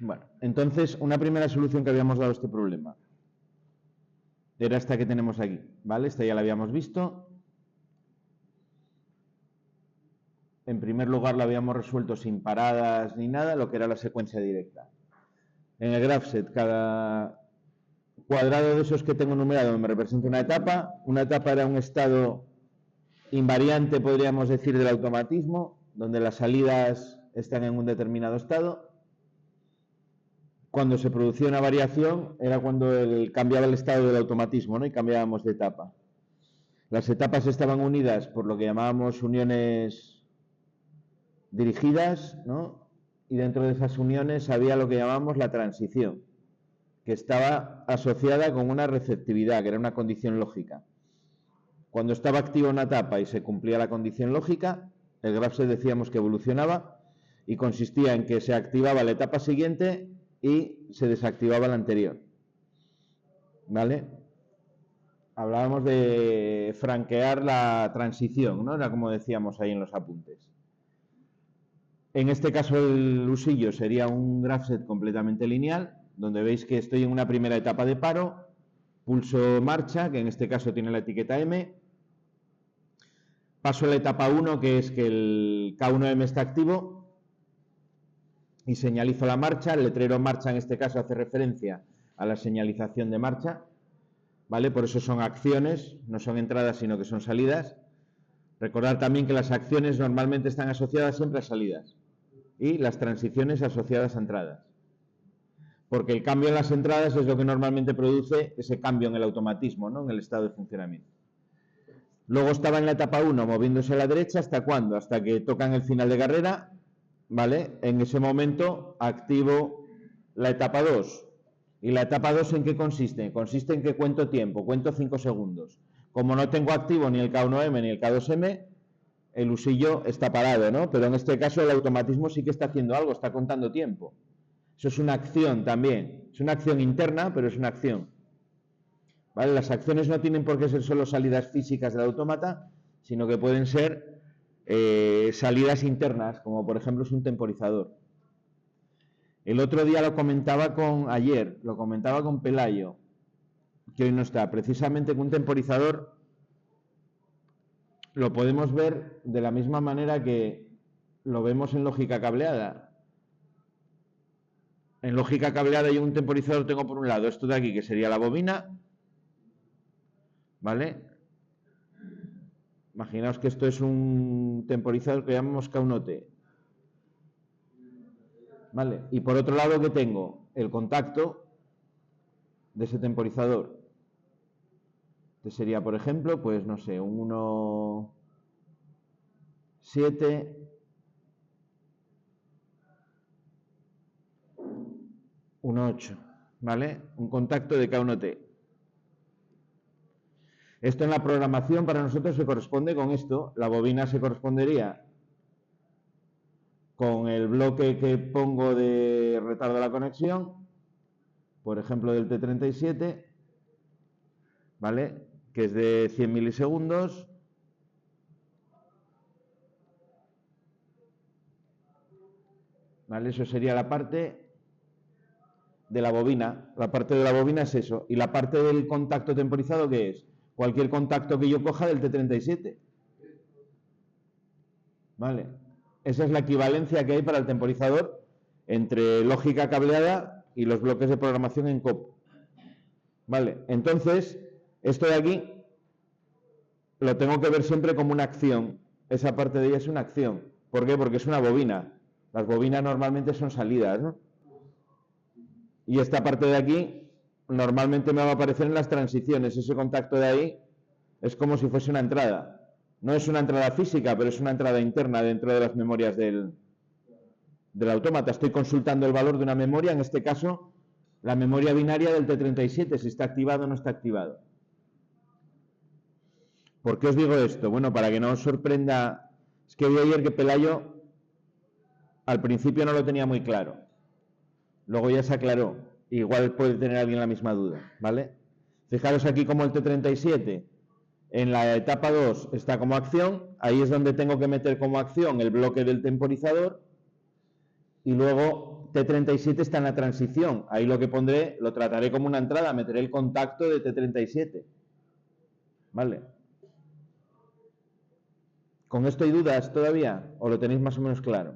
Bueno, entonces, una primera solución que habíamos dado a este problema era esta que tenemos aquí, ¿vale? Esta ya la habíamos visto. En primer lugar, la habíamos resuelto sin paradas ni nada, lo que era la secuencia directa. En el GraphSet, cada cuadrado de esos que tengo numerado me representa una etapa. Una etapa era un estado invariante, podríamos decir, del automatismo, donde las salidas están en un determinado estado. Cuando se producía una variación era cuando cambiaba el estado del automatismo, ¿no? Y cambiábamos de etapa. Las etapas estaban unidas por lo que llamábamos uniones dirigidas, ¿no? Y dentro de esas uniones había lo que llamamos la transición, que estaba asociada con una receptividad, que era una condición lógica. Cuando estaba activa una etapa y se cumplía la condición lógica, el GraphSet decíamos que evolucionaba y consistía en que se activaba la etapa siguiente y se desactivaba la anterior. ¿Vale? Hablábamos de franquear la transición, ¿no? Era como decíamos ahí en los apuntes. En este caso el usillo sería un GraphSet completamente lineal, donde veis que estoy en una primera etapa de paro, pulso marcha, que en este caso tiene la etiqueta M, paso a la etapa 1, que es que el K1M está activo, y señalizo la marcha. El letrero marcha en este caso hace referencia a la señalización de marcha, ¿vale? Por eso son acciones, no son entradas, sino que son salidas. Recordad también que las acciones normalmente están asociadas siempre a salidas y las transiciones asociadas a entradas. Porque el cambio en las entradas es lo que normalmente produce ese cambio en el automatismo, ¿no? En el estado de funcionamiento. Luego estaba en la etapa 1 moviéndose a la derecha, ¿hasta cuándo? Hasta que tocan el final de carrera, ¿vale? En ese momento activo la etapa 2. ¿Y la etapa 2 en qué consiste? Consiste en que cuento tiempo, cuento 5 segundos. Como no tengo activo ni el K1M ni el K2M, el usillo está parado, ¿no? Pero en este caso el automatismo sí que está haciendo algo, está contando tiempo. Eso es una acción también. Es una acción interna, pero es una acción. ¿Vale? Las acciones no tienen por qué ser solo salidas físicas del autómata, sino que pueden ser salidas internas, como por ejemplo es un temporizador. El otro día ayer lo comentaba con Pelayo, que hoy no está, precisamente que un temporizador lo podemos ver de la misma manera que lo vemos en lógica cableada. En lógica cableada yo un temporizador tengo por un lado esto de aquí, que sería la bobina, ¿vale? Imaginaos que esto es un temporizador que llamamos K1T. ¿Vale? Y por otro lado, ¿qué tengo? El contacto de ese temporizador. Este sería, por ejemplo, pues no sé, un 1,7, un 8, ¿vale? Un contacto de K1T. Esto en la programación para nosotros se corresponde con esto. La bobina se correspondería con el bloque que pongo de retardo de la conexión, por ejemplo del T37, ¿vale? Que es de 100 milisegundos. ¿Vale? Eso sería la parte de la bobina. La parte de la bobina es eso. Y la parte del contacto temporizado, ¿qué es? Cualquier contacto que yo coja del T37. ¿Vale? Esa es la equivalencia que hay para el temporizador entre lógica cableada y los bloques de programación en COP. ¿Vale? Entonces, esto de aquí lo tengo que ver siempre como una acción. Esa parte de ella es una acción. ¿Por qué? Porque es una bobina. Las bobinas normalmente son salidas, ¿no? Y esta parte de aquí normalmente me va a aparecer en las transiciones. Ese contacto de ahí es como si fuese una entrada. No es una entrada física, pero es una entrada interna dentro de las memorias del autómata. Estoy consultando el valor de una memoria, en este caso la memoria binaria del T37, si está activado o no está activado. ¿Por qué os digo esto? Bueno, para que no os sorprenda, es que vi ayer que Pelayo al principio no lo tenía muy claro. Luego ya se aclaró. Igual puede tener alguien la misma duda, ¿vale? Fijaros aquí como el T37 en la etapa 2 está como acción. Ahí es donde tengo que meter como acción el bloque del temporizador. y luego T37 está en la transición. Ahí lo que pondré, lo trataré como una entrada, meteré el contacto de T37. ¿Vale? ¿Con esto hay dudas todavía? ¿O lo tenéis más o menos claro?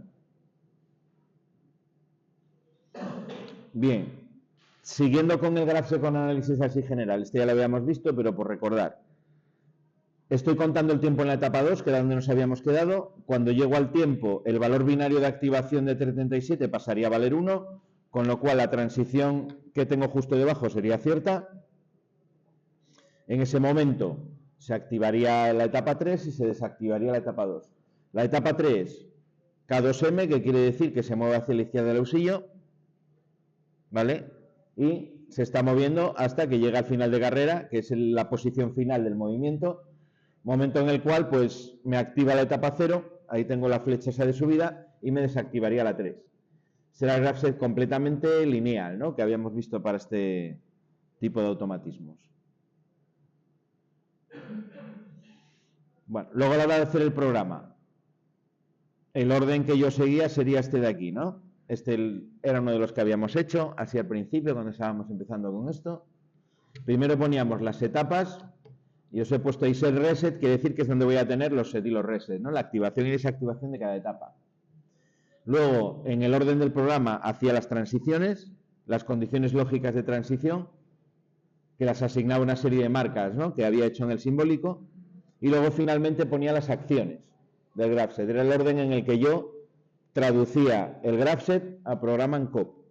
Bien. Siguiendo con el grafo con análisis así general. Este ya lo habíamos visto, pero por recordar. Estoy contando el tiempo en la etapa 2, que era donde nos habíamos quedado. Cuando llego al tiempo, el valor binario de activación de T37 pasaría a valer 1, con lo cual la transición que tengo justo debajo sería cierta. En ese momento se activaría la etapa 3 y se desactivaría la etapa 2. La etapa 3, K2M, que quiere decir que se mueve hacia la izquierda del auxilio, ¿vale? Y se está moviendo hasta que llega al final de carrera, que es la posición final del movimiento, momento en el cual pues me activa la etapa 0, ahí tengo la flecha esa de subida, y me desactivaría la 3. Será el graph set completamente lineal, ¿no?, que habíamos visto para este tipo de automatismos. Bueno, luego a la hora de hacer el programa, el orden que yo seguía sería este de aquí, ¿no? Este era uno de los que habíamos hecho, así al principio, cuando estábamos empezando con esto. Primero poníamos las etapas, y os he puesto ahí set reset, quiere decir que es donde voy a tener los set y los reset, ¿no?, la activación y desactivación de cada etapa. Luego, en el orden del programa, hacía las transiciones, las condiciones lógicas de transición, que las asignaba una serie de marcas, ¿no?, que había hecho en el simbólico, y luego finalmente ponía las acciones del GraphSet. Era el orden en el que yo traducía el GraphSet a programa en COP.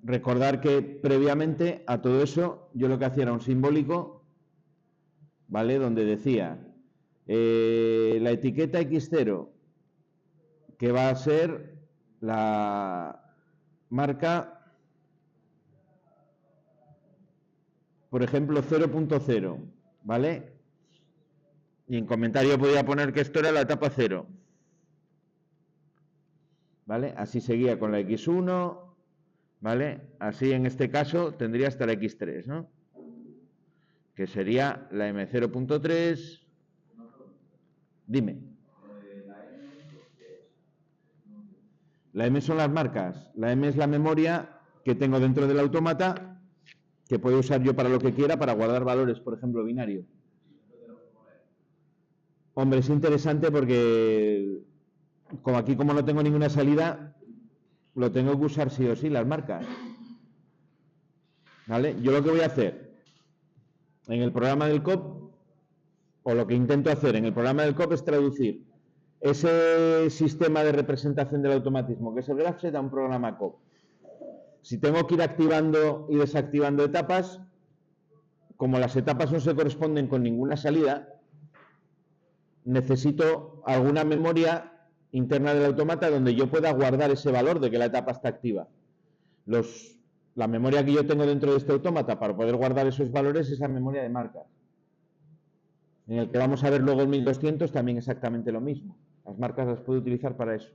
Recordar que previamente a todo eso yo lo que hacía era un simbólico, ¿vale?, donde decía la etiqueta X0, que va a ser la marca, por ejemplo, 0.0, ¿vale? Y en comentario podía poner que esto era la etapa 0, ¿vale? Así seguía con la X1, ¿vale? Así en este caso tendría hasta la X3, ¿no?, que sería la M0.3. Dime. La M son las marcas. La M es la memoria que tengo dentro del autómata, que puedo usar yo para lo que quiera, para guardar valores, por ejemplo, binarios. Hombre, es interesante porque como aquí, como no tengo ninguna salida, lo tengo que usar sí o sí, las marcas. ¿Vale? Yo lo que voy a hacer en el programa del COP, o lo que intento hacer en el programa del COP, es traducir ese sistema de representación del automatismo, que es el GraphSet, a un programa COP. Si tengo que ir activando y desactivando etapas, como las etapas no se corresponden con ninguna salida, necesito alguna memoria interna del autómata donde yo pueda guardar ese valor de que la etapa está activa. La memoria que yo tengo dentro de este autómata para poder guardar esos valores es la memoria de marcas. En el que vamos a ver luego el 1200 también exactamente lo mismo. Las marcas las puedo utilizar para eso.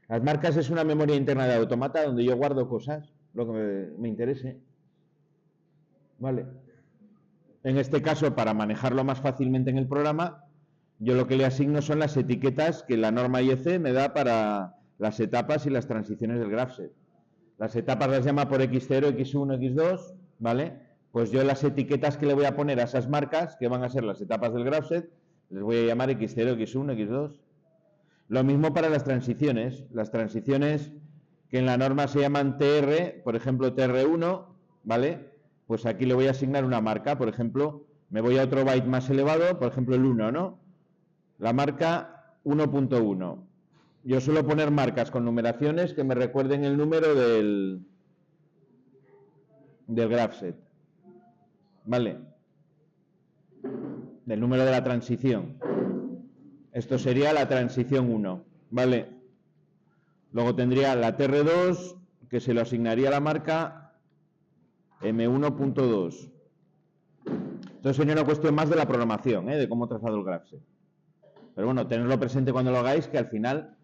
Las marcas es una memoria interna del autómata donde yo guardo cosas, lo que me interese. Vale. En este caso, para manejarlo más fácilmente en el programa, yo lo que le asigno son las etiquetas que la norma IEC me da para las etapas y las transiciones del GraphSet. Las etapas las llama por X0, X1, X2, ¿vale? Pues yo las etiquetas que le voy a poner a esas marcas, que van a ser las etapas del GraphSet, les voy a llamar X0, X1, X2. Lo mismo para las transiciones. Las transiciones que en la norma se llaman TR, por ejemplo TR1, ¿vale? Pues aquí le voy a asignar una marca, por ejemplo, me voy a otro byte más elevado, por ejemplo el 1, ¿no? La marca 1.1. Yo suelo poner marcas con numeraciones que me recuerden el número del GraphSet, ¿vale? Del número de la transición. Esto sería la transición 1, ¿vale? Luego tendría la TR2, que se lo asignaría a la marca M1.2. Entonces sería una cuestión más de la programación, de cómo he trazado el GraphSet. Pero bueno, tenerlo presente cuando lo hagáis, que al final,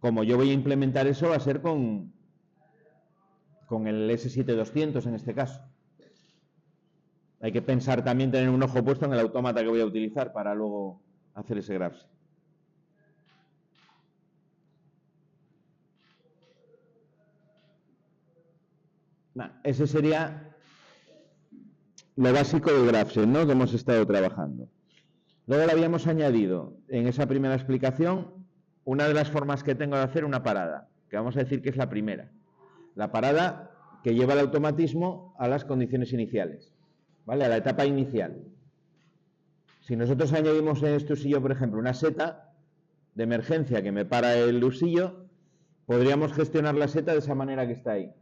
como yo voy a implementar eso, va a ser con el S7200 en este caso. Hay que pensar también, tener un ojo puesto en el autómata que voy a utilizar para luego hacer ese graph. Ese sería lo básico del GraphSet, ¿no?, que hemos estado trabajando. Luego le habíamos añadido en esa primera explicación una de las formas que tengo de hacer una parada, que vamos a decir que es la primera. La parada que lleva el automatismo a las condiciones iniciales, ¿vale?, a la etapa inicial. Si nosotros añadimos en este usillo, por ejemplo, una seta de emergencia que me para el usillo, podríamos gestionar la seta de esa manera que está ahí.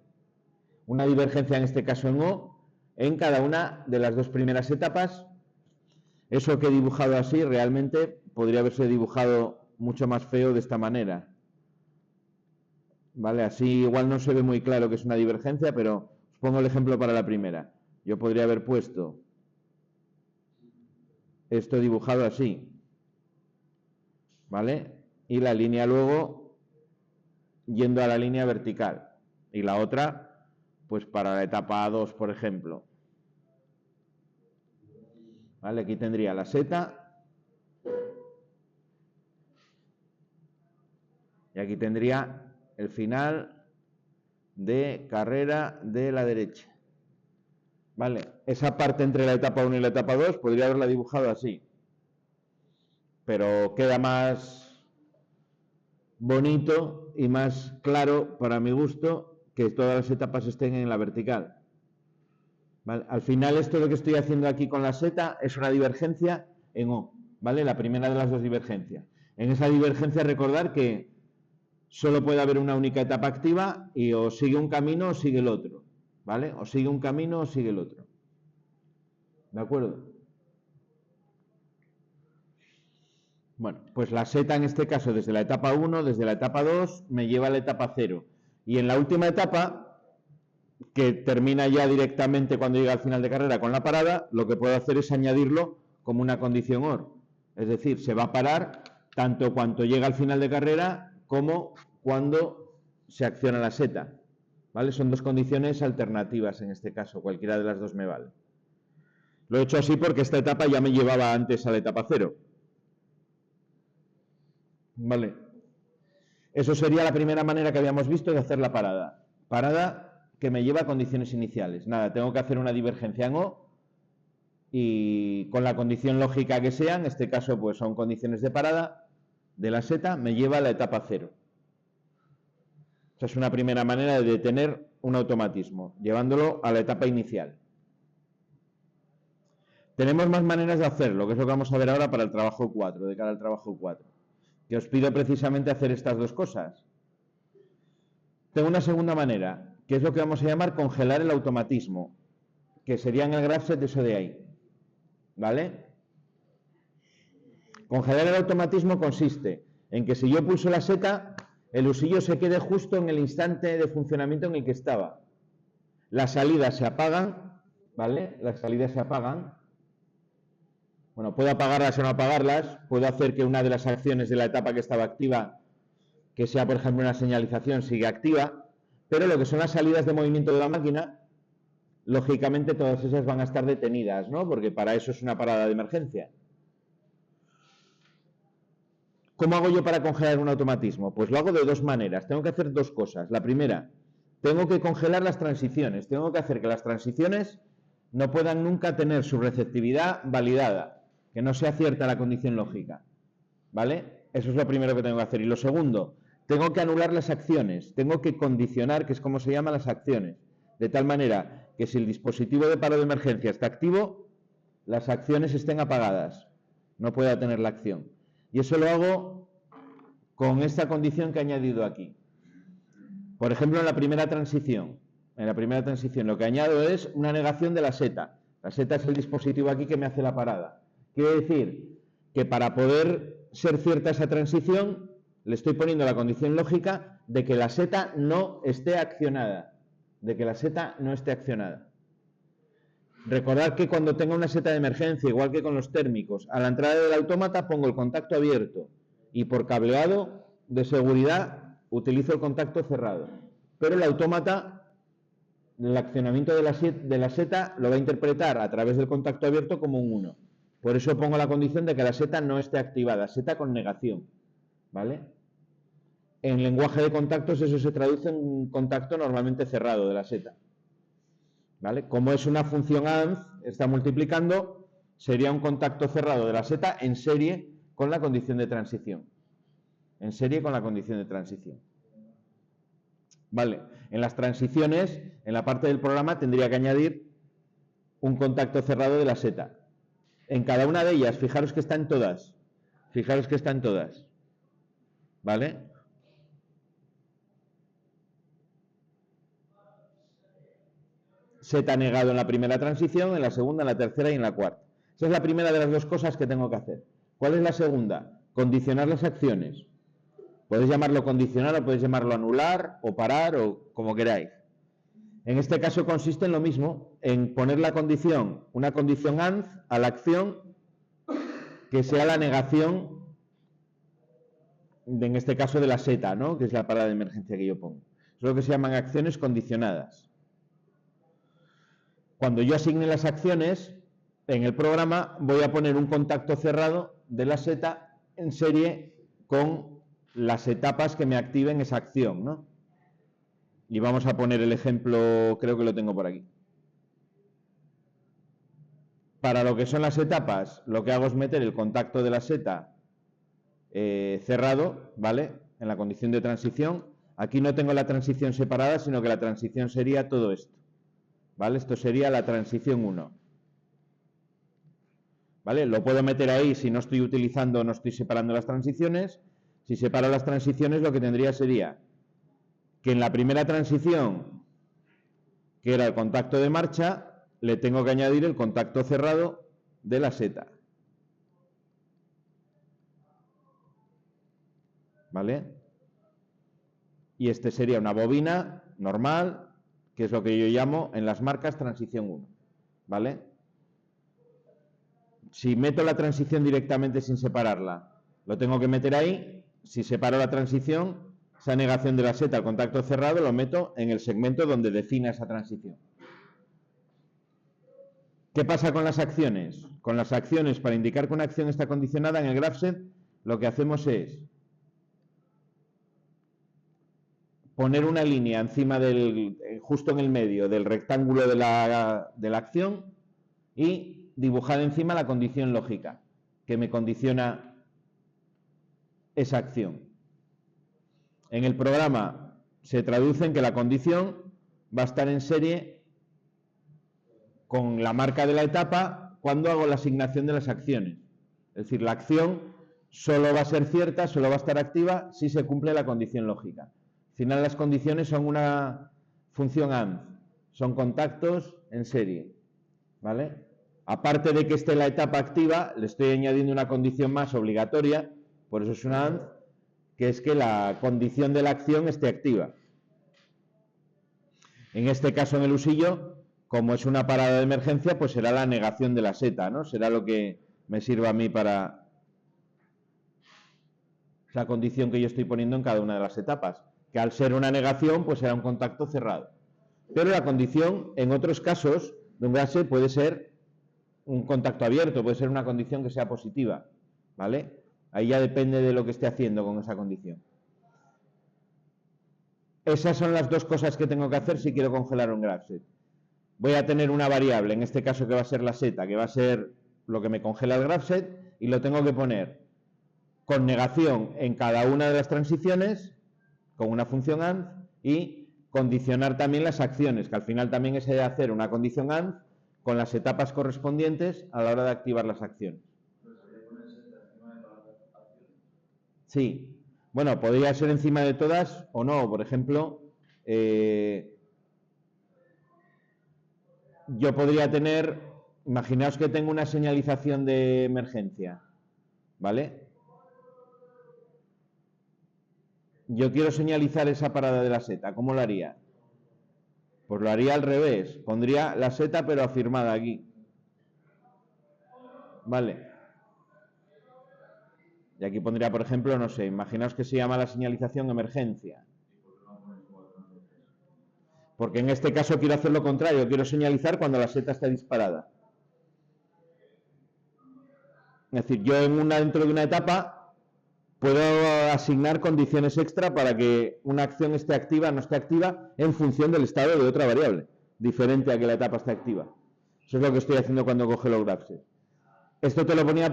Una divergencia, en este caso en O, en cada una de las dos primeras etapas. Eso que he dibujado así realmente podría haberse dibujado mucho más feo de esta manera. ¿Vale? Así igual no se ve muy claro que es una divergencia, pero os pongo el ejemplo para la primera. Yo podría haber puesto esto dibujado así, ¿vale? Y la línea luego yendo a la línea vertical. Y la otra, pues para la etapa 2, por ejemplo. ¿Vale? Aquí tendría la seta. Y aquí tendría el final de carrera de la derecha. ¿Vale? Esa parte entre la etapa 1 y la etapa 2 podría haberla dibujado así. Pero queda más bonito y más claro, para mi gusto, que todas las etapas estén en la vertical. ¿Vale? Al final, esto lo que estoy haciendo aquí con la seta es una divergencia en O, ¿vale? La primera de las dos divergencias. En esa divergencia, recordar que solo puede haber una única etapa activa y o sigue un camino o sigue el otro, ¿vale? O sigue un camino o sigue el otro. ¿De acuerdo? Bueno, pues la seta en este caso desde la etapa 1, desde la etapa 2, me lleva a la etapa 0. Y en la última etapa, que termina ya directamente cuando llega al final de carrera con la parada, lo que puedo hacer es añadirlo como una condición OR. Es decir, se va a parar tanto cuando llega al final de carrera como cuando se acciona la seta. ¿Vale? Son dos condiciones alternativas en este caso, cualquiera de las dos me vale. Lo he hecho así porque esta etapa ya me llevaba antes a la etapa 0. ¿Vale? Eso sería la primera manera que habíamos visto de hacer la parada. Parada que me lleva a condiciones iniciales. Nada, tengo que hacer una divergencia en O y con la condición lógica que sea, en este caso pues son condiciones de parada de la seta, me lleva a la etapa 0. Esa es una primera manera de detener un automatismo, llevándolo a la etapa inicial. Tenemos más maneras de hacerlo, que es lo que vamos a ver ahora para el trabajo 4, de cara al trabajo 4. Que os pido precisamente hacer estas dos cosas. Tengo una segunda manera, que es lo que vamos a llamar congelar el automatismo, que sería en el GraphSet eso de ahí. ¿Vale? Congelar el automatismo consiste en que si yo pulso la seta, el usillo se quede justo en el instante de funcionamiento en el que estaba. Las salidas se apagan, ¿vale? Las salidas se apagan. Bueno, puedo apagarlas o no apagarlas, puedo hacer que una de las acciones de la etapa que estaba activa, que sea por ejemplo una señalización, siga activa, pero lo que son las salidas de movimiento de la máquina, lógicamente todas esas van a estar detenidas, ¿no? Porque para eso es una parada de emergencia. ¿Cómo hago yo para congelar un automatismo? Pues lo hago de dos maneras, tengo que hacer dos cosas. La primera, tengo que congelar las transiciones, tengo que hacer que las transiciones no puedan nunca tener su receptividad validada, que no sea cierta la condición lógica, ¿vale? Eso es lo primero que tengo que hacer. Y lo segundo, tengo que anular las acciones, tengo que condicionar, que es como se llaman las acciones, de tal manera que si el dispositivo de paro de emergencia está activo, las acciones estén apagadas, no pueda tener la acción. Y eso lo hago con esta condición que he añadido aquí. Por ejemplo, en la primera transición lo que añado es una negación de la seta. La seta es el dispositivo aquí que me hace la parada. Quiere decir que para poder ser cierta esa transición, le estoy poniendo la condición lógica de que la seta no esté accionada. Recordad que cuando tenga una seta de emergencia, igual que con los térmicos, a la entrada del autómata pongo el contacto abierto y por cableado de seguridad utilizo el contacto cerrado. Pero el autómata el accionamiento de la seta lo va a interpretar a través del contacto abierto como un 1. Por eso pongo la condición de que la seta no esté activada, seta con negación, ¿vale? En lenguaje de contactos eso se traduce en un contacto normalmente cerrado de la seta, ¿vale? Como es una función AND, está multiplicando, sería un contacto cerrado de la seta en serie con la condición de transición. En serie con la condición de transición. Vale, en las transiciones, en la parte del programa tendría que añadir un contacto cerrado de la seta. En cada una de ellas, fijaros que están todas. Fijaros que están todas. ¿Vale? Seta negado en la primera transición, en la segunda, en la tercera y en la cuarta. Esa es la primera de las dos cosas que tengo que hacer. ¿Cuál es la segunda? Condicionar las acciones. Podéis llamarlo condicionar o podéis llamarlo anular o parar o como queráis. En este caso consiste en lo mismo, en poner la condición, una condición AND a la acción que sea la negación, en este caso de la seta, ¿no? Que es la parada de emergencia que yo pongo. Es lo que se llaman acciones condicionadas. Cuando yo asigne las acciones, en el programa voy a poner un contacto cerrado de la seta en serie con las etapas que me activen esa acción, ¿no? Y vamos a poner el ejemplo, creo que lo tengo por aquí. Para lo que son las etapas, lo que hago es meter el contacto de la seta cerrado, ¿vale? En la condición de transición. Aquí no tengo la transición separada, sino que la transición sería todo esto, ¿vale? Esto sería la transición 1. ¿Vale? Lo puedo meter ahí si no estoy utilizando, no estoy separando las transiciones. Si separo las transiciones, lo que tendría sería que en la primera transición, que era el contacto de marcha, le tengo que añadir el contacto cerrado de la seta. ¿Vale? Y este sería una bobina normal, que es lo que yo llamo en las marcas transición 1. ¿Vale? Si meto la transición directamente sin separarla, lo tengo que meter ahí. Si separo la transición, esa negación de la seta al contacto cerrado lo meto en el segmento donde defina esa transición. ¿Qué pasa con las acciones? Con las acciones, para indicar que una acción está condicionada en el GraphSet, lo que hacemos es poner una línea encima del, justo en el medio del rectángulo de la acción y dibujar encima la condición lógica que me condiciona esa acción. En el programa se traduce en que la condición va a estar en serie con la marca de la etapa cuando hago la asignación de las acciones. Es decir, la acción solo va a ser cierta, solo va a estar activa si se cumple la condición lógica. Al final las condiciones son una función AND, son contactos en serie, ¿vale? Aparte de que esté la etapa activa, le estoy añadiendo una condición más obligatoria, por eso es una AND, que es que la condición de la acción esté activa. En este caso, en el usillo, como es una parada de emergencia, pues será la negación de la seta, ¿no? Será lo que me sirva a mí para esa condición que yo estoy poniendo en cada una de las etapas, que al ser una negación, pues será un contacto cerrado. Pero la condición, en otros casos, de un GraphSet puede ser un contacto abierto, puede ser una condición que sea positiva, ¿vale? Ahí ya depende de lo que esté haciendo con esa condición. Esas son las dos cosas que tengo que hacer si quiero congelar un GraphSet. Voy a tener una variable, en este caso que va a ser la seta, que va a ser lo que me congela el GraphSet, y lo tengo que poner con negación en cada una de las transiciones, con una función AND, y condicionar también las acciones, que al final también es hacer una condición AND con las etapas correspondientes a la hora de activar las acciones. Sí, bueno, podría ser encima de todas o no. Por ejemplo, yo podría tener, imaginaos que tengo una señalización de emergencia, ¿vale? Yo quiero señalizar esa parada de la seta, ¿cómo lo haría? Pues lo haría al revés, pondría la seta pero afirmada aquí. Vale. Y aquí pondría, por ejemplo, no sé, imaginaos que se llama la señalización emergencia. Porque en este caso quiero hacer lo contrario, quiero señalizar cuando la seta está disparada. Es decir, yo dentro de una etapa puedo asignar condiciones extra para que una acción esté activa o no esté activa en función del estado de otra variable, diferente a que la etapa esté activa. Eso es lo que estoy haciendo cuando coge los grabset. Esto te lo ponía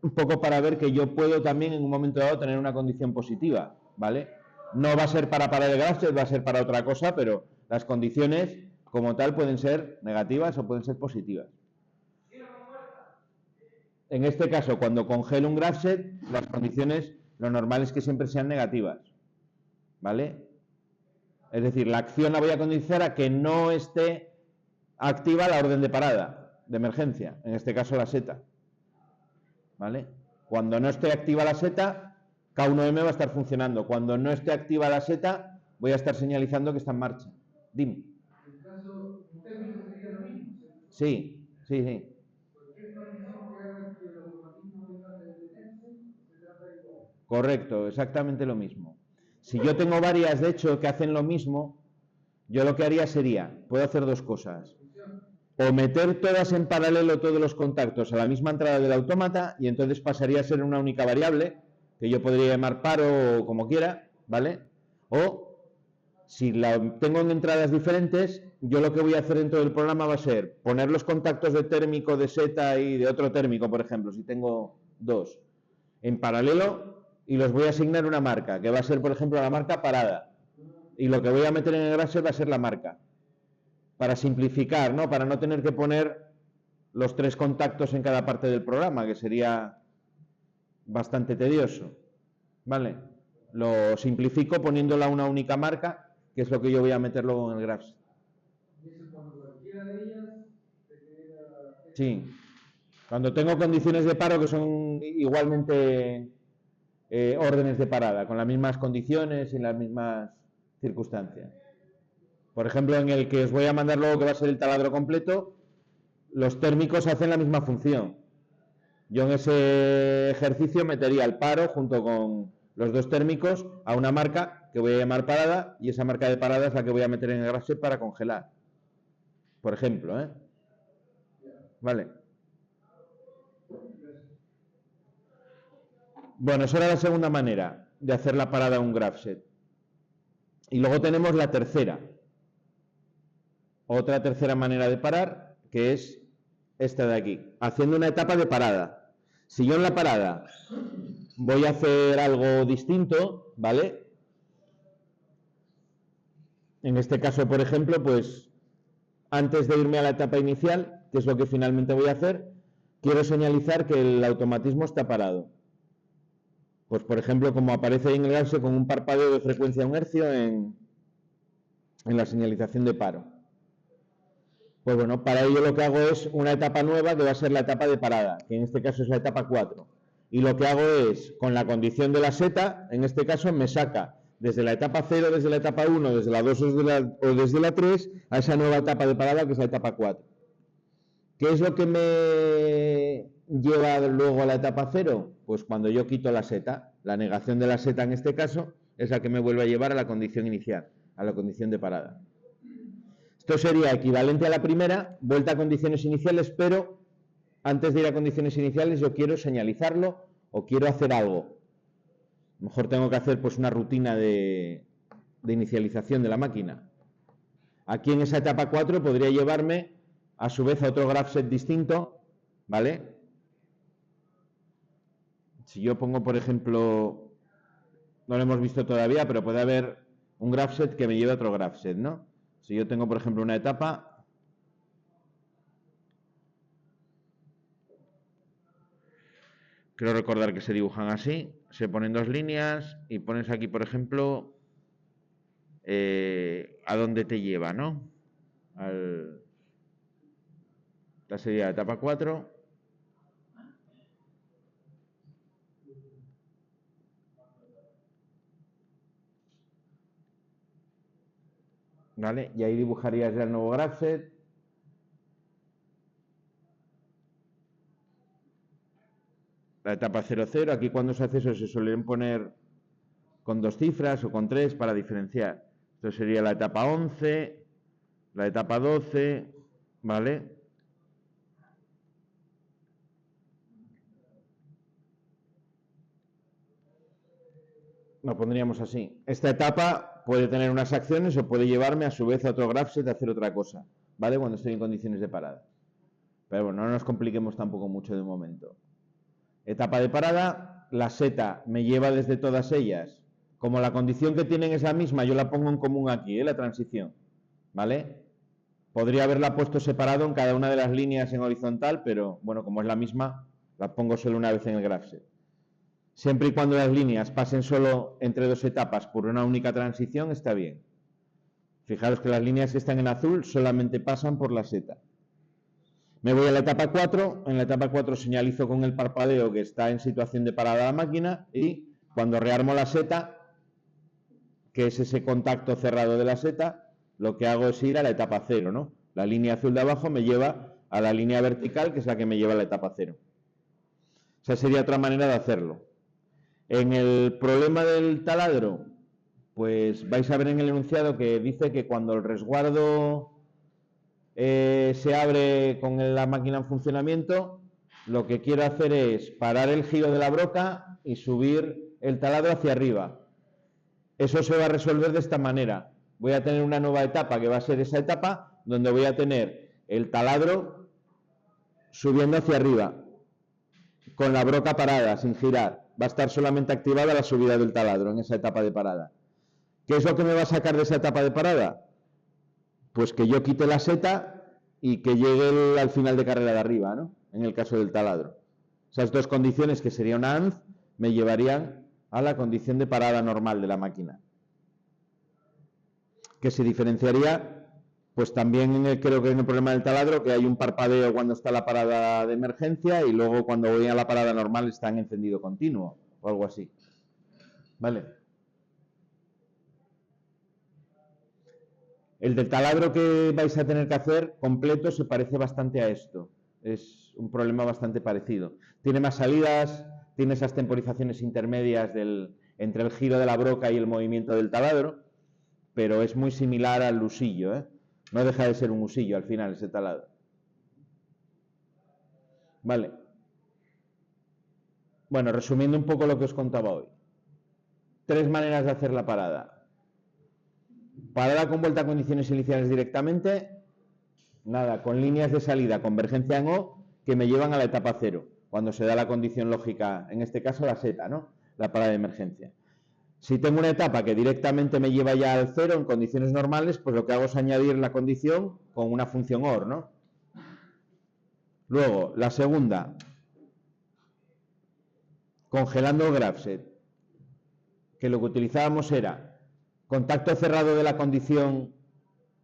un poco para ver que yo puedo también en un momento dado tener una condición positiva, ¿vale? No va a ser para parar el grabset, va a ser para otra cosa, pero las condiciones como tal pueden ser negativas o pueden ser positivas. En este caso, cuando congelo un grabset, las condiciones, lo normal es que siempre sean negativas, ¿vale? Es decir, la acción la voy a condicionar a que no esté activa la orden de parada, de emergencia, en este caso la seta, ¿vale? Cuando no esté activa la seta, K1M va a estar funcionando. Cuando no esté activa la seta, voy a estar señalizando que está en marcha. Dime. En el caso técnico sería lo mismo. Sí, sí, sí. Cualquier condición que haga que el automatismo tenga que detenerse, se trata de igual. Correcto, exactamente lo mismo. Si yo tengo varias, de hecho, que hacen lo mismo, yo lo que haría sería, puedo hacer dos cosas. O meter todas en paralelo todos los contactos a la misma entrada del autómata y entonces pasaría a ser una única variable, que yo podría llamar paro o como quiera, ¿vale? O si la tengo en entradas diferentes, yo lo que voy a hacer dentro del programa va a ser poner los contactos de térmico, de seta y de otro térmico, por ejemplo, si tengo dos, en paralelo y los voy a asignar una marca, que va a ser, por ejemplo, la marca parada. Y lo que voy a meter en el grabset va a ser la marca. Para simplificar, ¿no? Para no tener que poner los tres contactos en cada parte del programa, que sería bastante tedioso. ¿Vale? Lo simplifico poniéndola una única marca, que es lo que yo voy a meter luego en el grabset. Y eso cuando cualquiera de ellas te queda... Sí. Cuando tengo condiciones de paro que son igualmente órdenes de parada, con las mismas condiciones y las mismas circunstancias. Por ejemplo, en el que os voy a mandar luego, que va a ser el taladro completo, los térmicos hacen la misma función. Yo en ese ejercicio metería el paro junto con los dos térmicos a una marca que voy a llamar parada, y esa marca de parada es la que voy a meter en el grabset para congelar. Por ejemplo, ¿eh? Vale. Bueno, esa era la segunda manera de hacer la parada a un grabset. Y luego tenemos la tercera. Otra tercera manera de parar, que es esta de aquí, haciendo una etapa de parada. Si yo en la parada voy a hacer algo distinto, ¿vale? En este caso, por ejemplo, pues antes de irme a la etapa inicial, que es lo que finalmente voy a hacer, quiero señalizar que el automatismo está parado. Pues, por ejemplo, como aparece ahí en el grabset con un parpadeo de frecuencia 1 hercio en la señalización de paro. Pues bueno, para ello lo que hago es una etapa nueva que va a ser la etapa de parada, que en este caso es la etapa 4. Y lo que hago es, con la condición de la seta, en este caso me saca desde la etapa 0, desde la etapa 1, desde la 2 o desde la 3, a esa nueva etapa de parada que es la etapa 4. ¿Qué es lo que me lleva luego a la etapa 0? Pues cuando yo quito la seta, la negación de la seta en este caso es la que me vuelve a llevar a la condición inicial, a la condición de parada. Esto sería equivalente a la primera, vuelta a condiciones iniciales, pero antes de ir a condiciones iniciales yo quiero señalizarlo o quiero hacer algo. A lo mejor tengo que hacer pues una rutina de inicialización de la máquina. Aquí en esa etapa 4 podría llevarme a su vez a otro grabset distinto, ¿vale? Si yo pongo, por ejemplo, no lo hemos visto todavía, pero puede haber un grabset que me lleve a otro grabset, ¿no? Si yo tengo, por ejemplo, una etapa, creo recordar que se dibujan así, se ponen dos líneas y pones aquí, por ejemplo, a dónde te lleva, ¿no? La sería la etapa 4. ¿Vale? Y ahí dibujarías ya el nuevo grabset. La etapa 00, aquí cuando se hace eso se suelen poner con 2 cifras o con 3 para diferenciar. Esto sería la etapa 11, la etapa 12, ¿vale? Lo pondríamos así. Esta etapa puede tener unas acciones o puede llevarme a su vez a otro graph set a hacer otra cosa, ¿vale? Cuando estoy en condiciones de parada. Pero bueno, no nos compliquemos tampoco mucho de momento. Etapa de parada, la seta me lleva desde todas ellas. Como la condición que tienen es la misma, yo la pongo en común aquí, la transición, ¿vale? Podría haberla puesto separado en cada una de las líneas en horizontal, pero bueno, como es la misma, la pongo solo una vez en el graph set. Siempre y cuando las líneas pasen solo entre dos etapas por una única transición, está bien. Fijaros que las líneas que están en azul solamente pasan por la seta. Me voy a la etapa 4. En la etapa 4 señalizo con el parpadeo que está en situación de parada la máquina y cuando rearmo la seta, que es ese contacto cerrado de la seta, lo que hago es ir a la etapa 0, ¿no? La línea azul de abajo me lleva a la línea vertical, que es la que me lleva a la etapa 0. Esa sería otra manera de hacerlo. En el problema del taladro, pues vais a ver en el enunciado que dice que cuando el resguardo se abre con la máquina en funcionamiento, lo que quiero hacer es parar el giro de la broca y subir el taladro hacia arriba. Eso se va a resolver de esta manera. Voy a tener una nueva etapa que va a ser esa etapa donde voy a tener el taladro subiendo hacia arriba con la broca parada, sin girar. Va a estar solamente activada la subida del taladro en esa etapa de parada. ¿Qué es lo que me va a sacar de esa etapa de parada? Pues que yo quite la seta y que llegue al final de carrera de arriba, ¿no? En el caso del taladro. Esas dos condiciones, que sería una ANZ, me llevarían a la condición de parada normal de la máquina. Que se diferenciaría, pues también creo que en el problema del taladro, que hay un parpadeo cuando está la parada de emergencia y luego cuando voy a la parada normal está en encendido continuo o algo así. ¿Vale? El del taladro que vais a tener que hacer completo se parece bastante a esto. Es un problema bastante parecido. Tiene más salidas, tiene esas temporizaciones intermedias entre el giro de la broca y el movimiento del taladro, pero es muy similar al usillo, ¿eh? No deja de ser un usillo al final ese taladro. Vale. Bueno, resumiendo un poco lo que os contaba hoy. 3 maneras de hacer la parada. Parada con vuelta a condiciones iniciales directamente, nada, con líneas de salida, convergencia en O, que me llevan a la etapa 0, cuando se da la condición lógica, en este caso la seta, ¿no? La parada de emergencia. Si tengo una etapa que directamente me lleva ya al 0 en condiciones normales, pues lo que hago es añadir la condición con una función OR, ¿no? Luego, la segunda, congelando el graph set, que lo que utilizábamos era contacto cerrado de la condición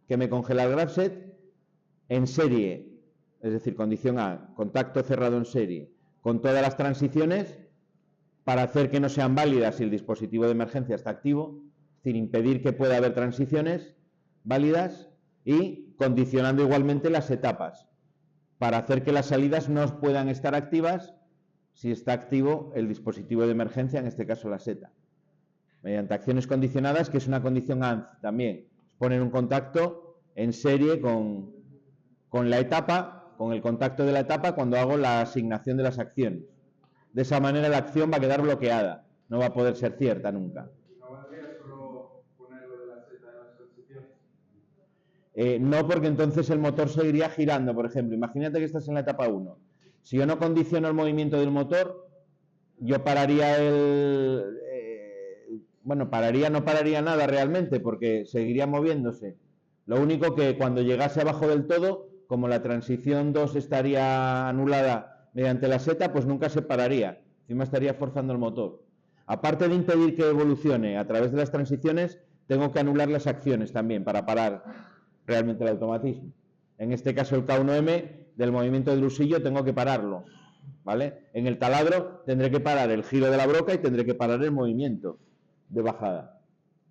que me congela el graph set en serie, es decir, condición A, contacto cerrado en serie, con todas las transiciones para hacer que no sean válidas si el dispositivo de emergencia está activo, es decir, impedir que pueda haber transiciones válidas y condicionando igualmente las etapas para hacer que las salidas no puedan estar activas si está activo el dispositivo de emergencia, en este caso la seta. Mediante acciones condicionadas, que es una condición ANZ también. Ponen un contacto en serie con la etapa, con el contacto de la etapa cuando hago la asignación de las acciones. De esa manera la acción va a quedar bloqueada, no va a poder ser cierta nunca. ¿No valdría solo ponerlo de la seta en las transiciones? No, porque entonces el motor seguiría girando, por ejemplo. Imagínate que estás en la etapa 1. Si yo no condiciono el movimiento del motor, yo pararía no pararía nada realmente, porque seguiría moviéndose. Lo único que cuando llegase abajo del todo, como la transición 2 estaría anulada mediante la seta, pues nunca se pararía. Encima estaría forzando el motor. Aparte de impedir que evolucione a través de las transiciones, tengo que anular las acciones también para parar realmente el automatismo. En este caso el K1M del movimiento del usillo tengo que pararlo, ¿vale? En el taladro tendré que parar el giro de la broca y tendré que parar el movimiento de bajada.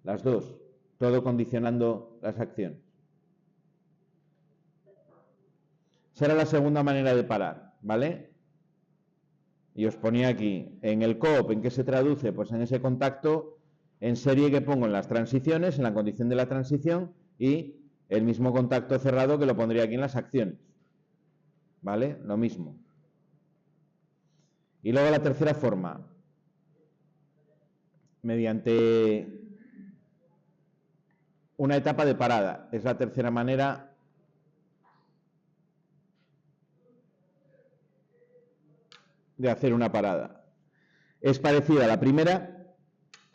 Las dos, todo condicionando las acciones. Será la segunda manera de parar, ¿vale? Y os ponía aquí, en el COOP, ¿en qué se traduce? Pues en ese contacto en serie que pongo en las transiciones, en la condición de la transición, y el mismo contacto cerrado que lo pondría aquí en las acciones. ¿Vale? Lo mismo. Y luego la tercera forma, mediante una etapa de parada. Es la tercera manera de hacer una parada. Es parecida a la primera,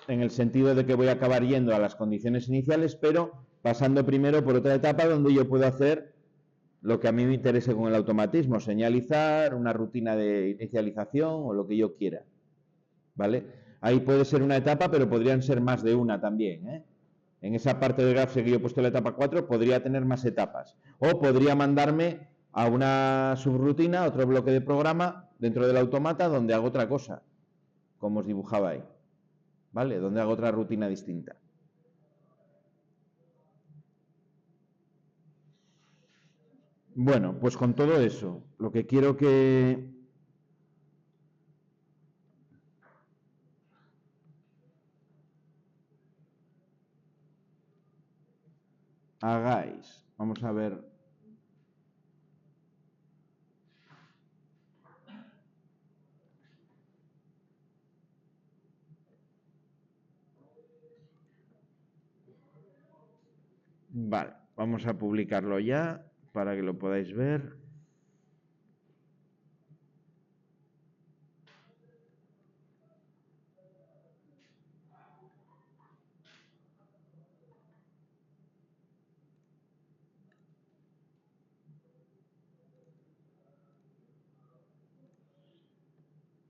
en el sentido de que voy a acabar yendo a las condiciones iniciales, pero pasando primero por otra etapa donde yo puedo hacer lo que a mí me interese con el automatismo, señalizar, una rutina de inicialización o lo que yo quiera. ¿Vale? Ahí puede ser una etapa, pero podrían ser más de una también, ¿eh? En esa parte del grafo que yo he puesto la etapa 4, podría tener más etapas. O podría mandarme a una subrutina, otro bloque de programa dentro del automata donde hago otra cosa, como os dibujaba ahí. ¿Vale? Donde hago otra rutina distinta. Bueno, pues con todo eso, lo que quiero que hagáis, vamos a ver. Vale, vamos a publicarlo ya para que lo podáis ver.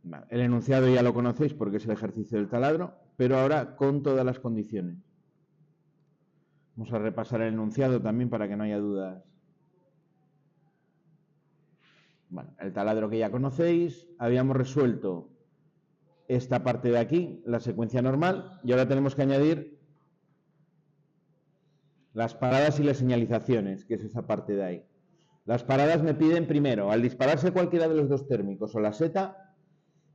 Vale, el enunciado ya lo conocéis porque es el ejercicio del taladro, pero ahora con todas las condiciones. Vamos a repasar el enunciado también para que no haya dudas. Bueno, el taladro que ya conocéis, habíamos resuelto esta parte de aquí, la secuencia normal, y ahora tenemos que añadir las paradas y las señalizaciones, que es esa parte de ahí. Las paradas me piden primero, al dispararse cualquiera de los dos térmicos o la seta,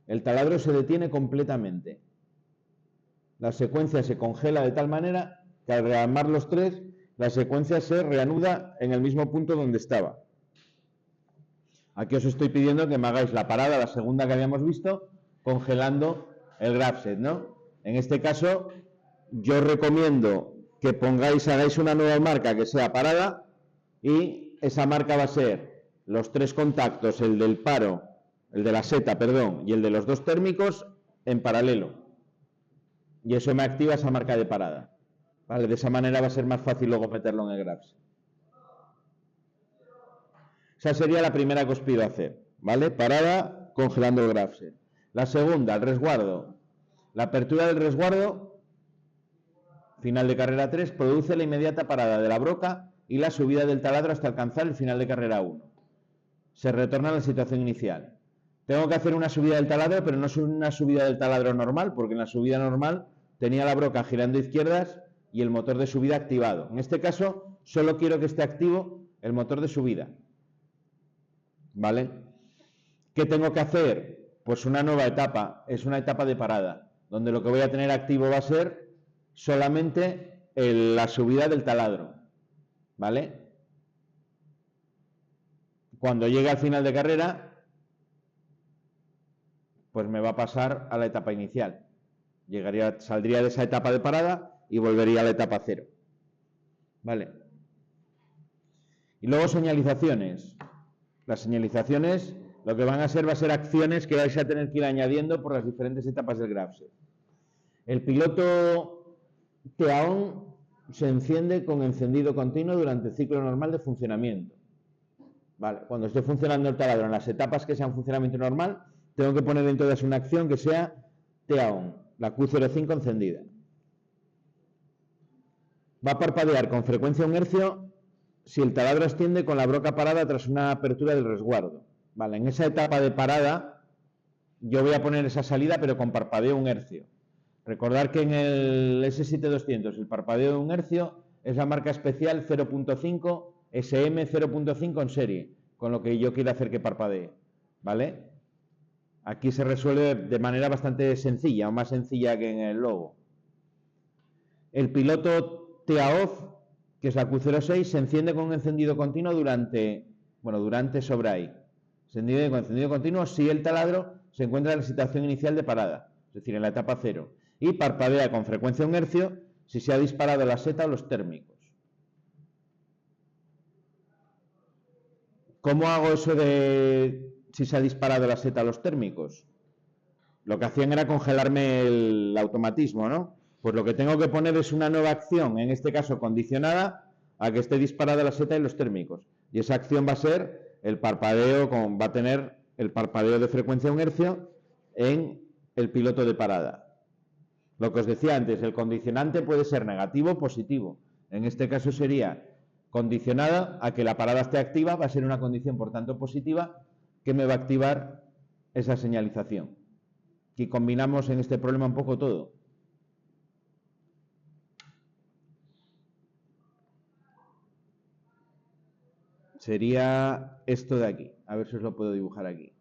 el taladro se detiene completamente. La secuencia se congela de tal manera que al rearmar los tres, la secuencia se reanuda en el mismo punto donde estaba. Aquí os estoy pidiendo que me hagáis la parada, la segunda que habíamos visto, congelando el grafset, ¿no? En este caso, yo recomiendo que hagáis una nueva marca que sea parada, y esa marca va a ser los tres contactos, el del paro, el de la seta, perdón, y el de los dos térmicos en paralelo. Y eso me activa esa marca de parada. ¿Vale? De esa manera va a ser más fácil luego meterlo en el grafset. Esa sería la primera que os pido hacer, ¿vale? Parada, congelando el grafset. La segunda, el resguardo. La apertura del resguardo, final de carrera 3, produce la inmediata parada de la broca y la subida del taladro hasta alcanzar el final de carrera 1. Se retorna a la situación inicial. Tengo que hacer una subida del taladro, pero no es una subida del taladro normal, porque en la subida normal tenía la broca girando izquierdas y el motor de subida activado. En este caso, solo quiero que esté activo el motor de subida. ¿Vale? ¿Qué tengo que hacer? Pues una nueva etapa, es una etapa de parada, donde lo que voy a tener activo va a ser solamente la subida del taladro, ¿vale? Cuando llegue al final de carrera, pues me va a pasar a la etapa inicial. Saldría de esa etapa de parada y volvería a la etapa 0, ¿vale? Y luego señalizaciones. Las señalizaciones lo que van a ser va a ser acciones que vais a tener que ir añadiendo por las diferentes etapas del grafset. El piloto TAON se enciende con encendido continuo durante el ciclo normal de funcionamiento. Vale, cuando esté funcionando el taladro en las etapas que sean funcionamiento normal, tengo que poner en todas una acción que sea TAON, la Q05 encendida. Va a parpadear con frecuencia 1 hercio si el taladro asciende con la broca parada tras una apertura del resguardo. Vale, en esa etapa de parada yo voy a poner esa salida pero con parpadeo 1 hercio. Recordar que en el S7200 el parpadeo de 1 hercio es la marca especial 0.5 SM 0.5 en serie, con lo que yo quiero hacer que parpadee, ¿vale? Aquí se resuelve de manera bastante sencilla, o más sencilla que en el logo. El piloto TA-OFF, que es la Q06, se enciende con un encendido continuo durante sobre ahí. Encendido con encendido continuo si el taladro se encuentra en la situación inicial de parada, es decir, en la etapa 0. Y parpadea con frecuencia 1 hercio si se ha disparado la seta o los térmicos. ¿Cómo hago eso de si se ha disparado la seta o los térmicos? Lo que hacían era congelarme el automatismo, ¿no? Pues lo que tengo que poner es una nueva acción, en este caso condicionada a que esté disparada la seta y los térmicos. Y esa acción va a ser el parpadeo, va a tener el parpadeo de frecuencia 1 hercio en el piloto de parada. Lo que os decía antes, el condicionante puede ser negativo o positivo. En este caso sería condicionada a que la parada esté activa, va a ser una condición por tanto positiva que me va a activar esa señalización. Aquí combinamos en este problema un poco todo. Sería esto de aquí. A ver si os lo puedo dibujar aquí.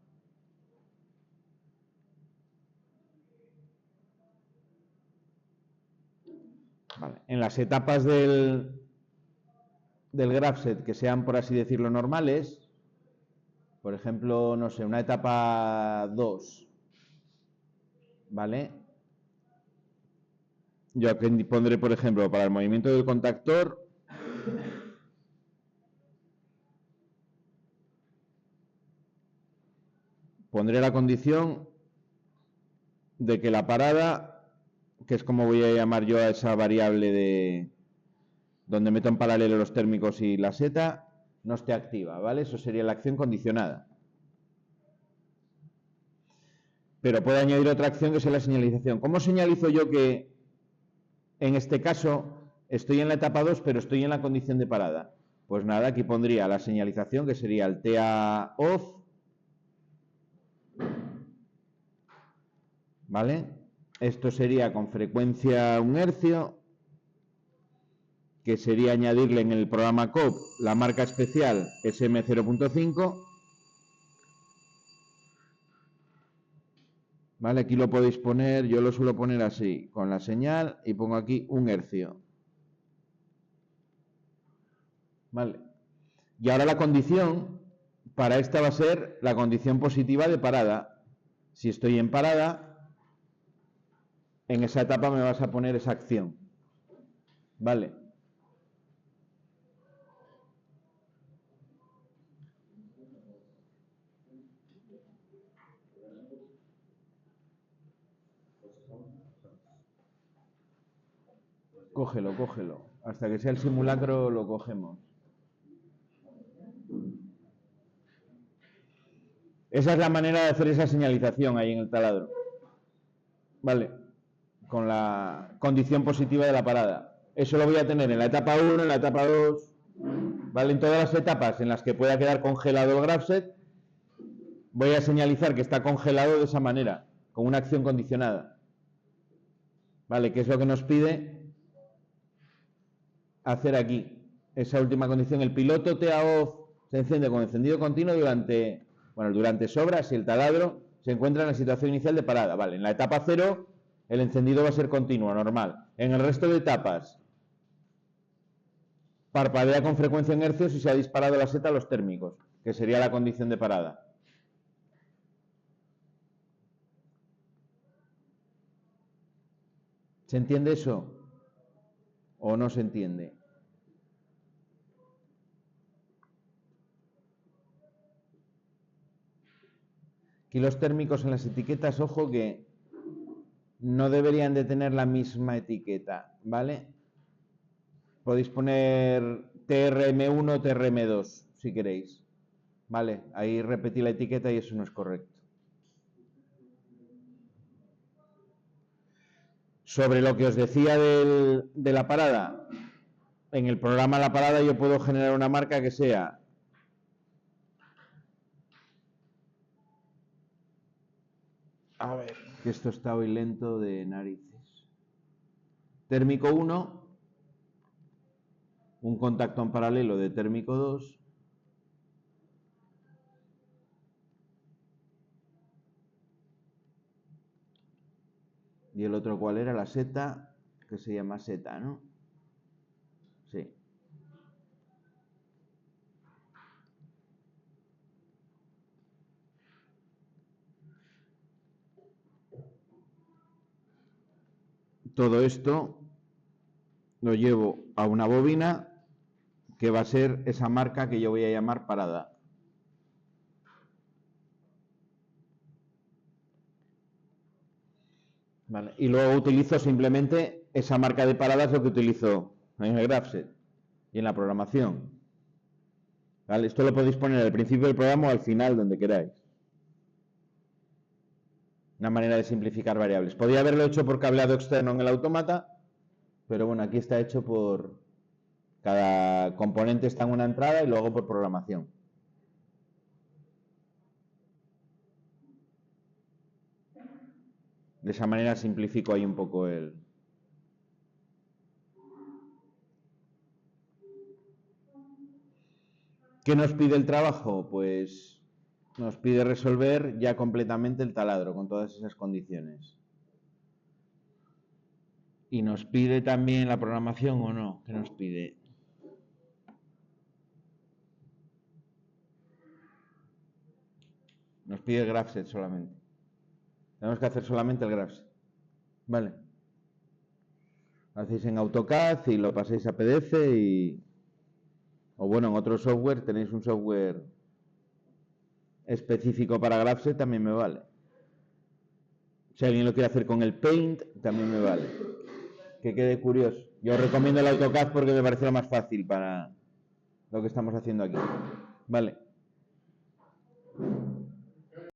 Vale. En las etapas del graph set que sean, por así decirlo, normales, por ejemplo, no sé, una etapa 2, ¿vale? Yo aquí pondré, por ejemplo, para el movimiento del contactor, pondré la condición de que la parada, que es como voy a llamar yo a esa variable de donde meto en paralelo los térmicos y la seta, no esté activa, ¿vale? Eso sería la acción condicionada. Pero puedo añadir otra acción que es la señalización. ¿Cómo señalizo yo que en este caso estoy en la etapa 2 pero estoy en la condición de parada? Pues nada, aquí pondría la señalización que sería el TA-OFF, ¿vale? Esto sería con frecuencia 1 hercio, que sería añadirle en el programa COP la marca especial SM0.5. ¿Vale? Aquí lo podéis poner, yo lo suelo poner así, con la señal, y pongo aquí 1 hercio. ¿Vale? Y ahora la condición, para esta va a ser la condición positiva de parada. Si estoy en parada, en esa etapa me vas a poner esa acción. ¿Vale? Cógelo, cógelo. Hasta que sea el simulacro lo cogemos. Esa es la manera de hacer esa señalización ahí en el taladro. ¿Vale? Con la condición positiva de la parada. Eso lo voy a tener en la etapa 1, en la etapa 2, ¿vale? En todas las etapas en las que pueda quedar congelado el graph set, voy a señalizar que está congelado de esa manera, con una acción condicionada. ¿Vale? Que es lo que nos pide hacer aquí. Esa última condición, el piloto TA-OFF se enciende con encendido continuo durante sobra si el taladro se encuentra en la situación inicial de parada. Vale, en la etapa 0 el encendido va a ser continuo, normal. En el resto de etapas, parpadea con frecuencia en hercios y se ha disparado la seta a los térmicos, que sería la condición de parada. ¿Se entiende eso? ¿O no se entiende? Aquí los térmicos en las etiquetas, ojo que no deberían de tener la misma etiqueta, ¿vale? Podéis poner TRM1 o TRM2 si queréis, ¿vale? Ahí repetí la etiqueta y eso no es correcto. Sobre lo que os decía de la parada, en el programa La Parada yo puedo generar una marca que sea a ver, que esto está hoy lento de narices. Térmico 1, un contacto en paralelo de térmico 2, y el otro cuál era, la seta que se llama seta, ¿no? Sí. Todo esto lo llevo a una bobina que va a ser esa marca que yo voy a llamar parada. Vale. Y luego utilizo simplemente esa marca de parada, es lo que utilizo en el GraphSet y en la programación. ¿Vale? Esto lo podéis poner al principio del programa o al final, donde queráis. Una manera de simplificar variables. Podría haberlo hecho por cableado externo en el autómata, pero bueno, aquí está hecho por... Cada componente está en una entrada y luego por programación. De esa manera simplifico ahí un poco el... ¿Qué nos pide el trabajo? Pues nos pide resolver ya completamente el taladro con todas esas condiciones. Y nos pide también la programación o no. ¿Qué nos pide? Nos pide el GraphSet solamente. Tenemos que hacer solamente el GraphSet. Vale. Lo hacéis en AutoCAD y lo pasáis a PDF y... O bueno, en otro software, tenéis un software específico para GraphSet, también me vale. Si alguien lo quiere hacer con el Paint, también me vale. Que quede curioso. Yo os recomiendo el AutoCAD porque me parece lo más fácil para lo que estamos haciendo aquí. Vale.